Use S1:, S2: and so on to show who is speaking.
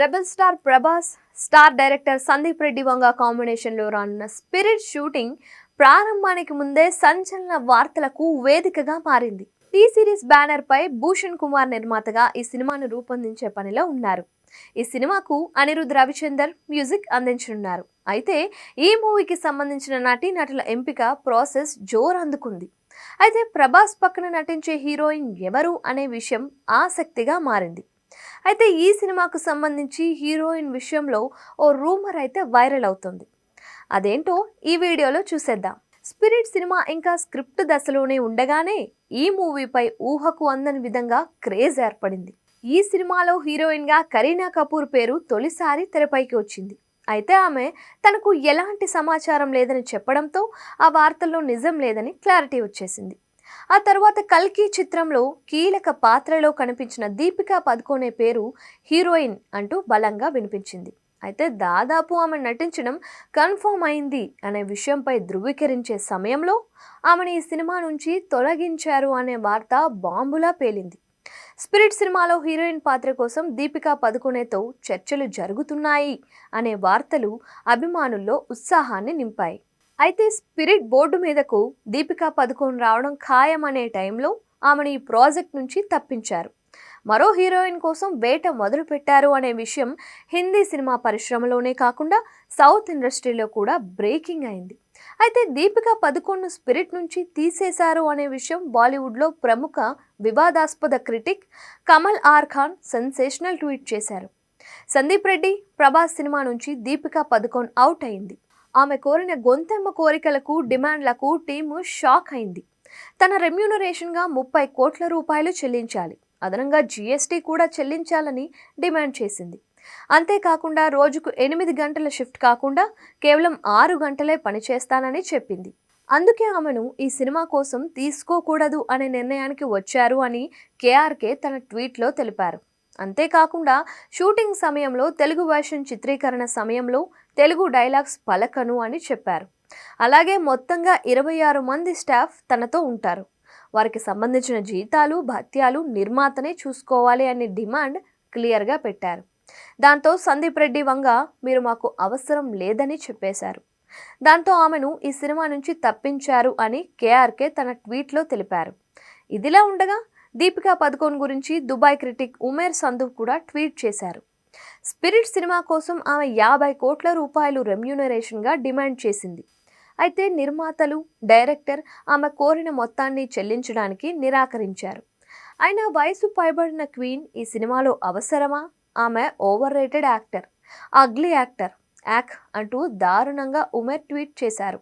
S1: Rebel star Prabhas, star director Sandeep Reddy Vanga కాంబినేషన్లో రానున్న spirit shooting ప్రారంభానికి ముందే సంచలన వార్తలకు వేదికగా మారింది. టీ సిరీస్ బ్యానర్ పై భూషణ్ కుమార్ నిర్మాతగా ఈ సినిమాను రూపొందించే పనిలో ఉన్నారు. ఈ సినిమాకు అనిరుద్ రవిచందర్ మ్యూజిక్ అందించనున్నారు. అయితే ఈ మూవీకి సంబంధించిన నటీనటుల ఎంపిక ప్రాసెస్ జోరందుకుంది. అయితే ప్రభాస్ పక్కన నటించే హీరోయిన్ ఎవరు అనే విషయం ఆసక్తిగా మారింది. అయితే ఈ సినిమాకు సంబంధించి హీరోయిన్ విషయంలో ఓ రూమర్ అయితే వైరల్ అవుతుంది. అదేంటో ఈ వీడియోలో చూసేద్దాం. స్పిరిట్ సినిమా ఇంకా స్క్రిప్ట్ దశలోనే ఉండగానే ఈ మూవీపై ఊహకు అందని విధంగా క్రేజ్ ఏర్పడింది. ఈ సినిమాలో హీరోయిన్ గా కరీనా కపూర్ పేరు తొలిసారి తెరపైకి వచ్చింది. అయితే ఆమె తనకు ఎలాంటి సమాచారం లేదని చెప్పడంతో ఆ వార్తల్లో నిజం లేదని క్లారిటీ వచ్చేసింది. ఆ తర్వాత కల్కి చిత్రంలో కీలక పాత్రలో కనిపించిన దీపికా పదుకొనే పేరు హీరోయిన్ అంటూ బలంగా వినిపించింది. అయితే దాదాపు ఆమె నటించడం కన్ఫర్మ్ అయింది అనే విషయంపై ధృవీకరించే సమయంలో ఆమెను ఈ సినిమా నుంచి తొలగించారు అనే వార్త బాంబులా పేలింది. స్పిరిట్ సినిమాలో హీరోయిన్ పాత్ర కోసం దీపికా పదుకొనేతో చర్చలు జరుగుతున్నాయి అనే వార్తలు అభిమానుల్లో ఉత్సాహాన్ని నింపాయి. అయితే స్పిరిట్ బోర్డు మీదకు దీపికా పదుకొన్ రావడం ఖాయం అనే టైంలో ఆమెను ఈ ప్రాజెక్ట్ నుంచి తప్పించారు. మరో హీరోయిన్ కోసం వేట మొదలు పెట్టారు అనే విషయం హిందీ సినిమా పరిశ్రమలోనే కాకుండా సౌత్ ఇండస్ట్రీలో కూడా బ్రేకింగ్ అయింది. అయితే దీపికా పదుకొన్ను స్పిరిట్ నుంచి తీసేశారు అనే విషయం బాలీవుడ్లో ప్రముఖ వివాదాస్పద critic Kamal R Khan sensational tweet చేశారు. సందీప్ రెడ్డి ప్రభాస్ సినిమా నుంచి దీపికా పదుకొన్ అవుట్ అయింది. ఆమె కోరిన గొంతెమ్మ కోరికలకు డిమాండ్లకు టీము షాక్ అయింది. తన రెమ్యూనరేషన్గా 30 కోట్ల రూపాయలు చెల్లించాలి, అదనంగా జీఎస్టీ కూడా చెల్లించాలని డిమాండ్ చేసింది. అంతేకాకుండా రోజుకు 8 గంటల షిఫ్ట్ కాకుండా కేవలం 6 గంటలే పనిచేస్తానని చెప్పింది. అందుకే ఆమెను ఈ సినిమా కోసం తీసుకోకూడదు అనే నిర్ణయానికి వచ్చారు అని కేఆర్కే తన ట్వీట్లో తెలిపారు. అంతేకాకుండా షూటింగ్ సమయంలో తెలుగు వర్షన్ చిత్రీకరణ సమయంలో తెలుగు డైలాగ్స్ పలకను అని చెప్పారు. అలాగే మొత్తంగా 26 మంది స్టాఫ్ తనతో ఉంటారు. వారికి సంబంధించిన జీతాలు భత్యాలు నిర్మాతనే చూసుకోవాలి అనే డిమాండ్ క్లియర్గా పెట్టారు. దాంతో సందీప్ రెడ్డి వంగ మీరు మాకు అవసరం లేదని చెప్పేశారు. దాంతో ఆమెను ఈ సినిమా నుంచి తప్పించారు అని కేఆర్కే తన ట్వీట్లో తెలిపారు. ఇదిలా ఉండగా దీపికా పదుకొన్ గురించి దుబాయ్ క్రిటిక్ ఉమేర్ సందూక్ కూడా ట్వీట్ చేశారు. స్పిరిట్ సినిమా కోసం ఆమె 50 కోట్ల రూపాయలు రెమ్యూనరేషన్గా డిమాండ్ చేసింది. అయితే నిర్మాతలు డైరెక్టర్ ఆమె కోరిన మొత్తాన్ని చెల్లించడానికి నిరాకరించారు. అయినా వయసు పైబడిన క్వీన్ ఈ సినిమాలో అవసరమా, ఆమె overrated actor, ugly actor yuck అంటూ దారుణంగా ఉమేర్ ట్వీట్ చేశారు.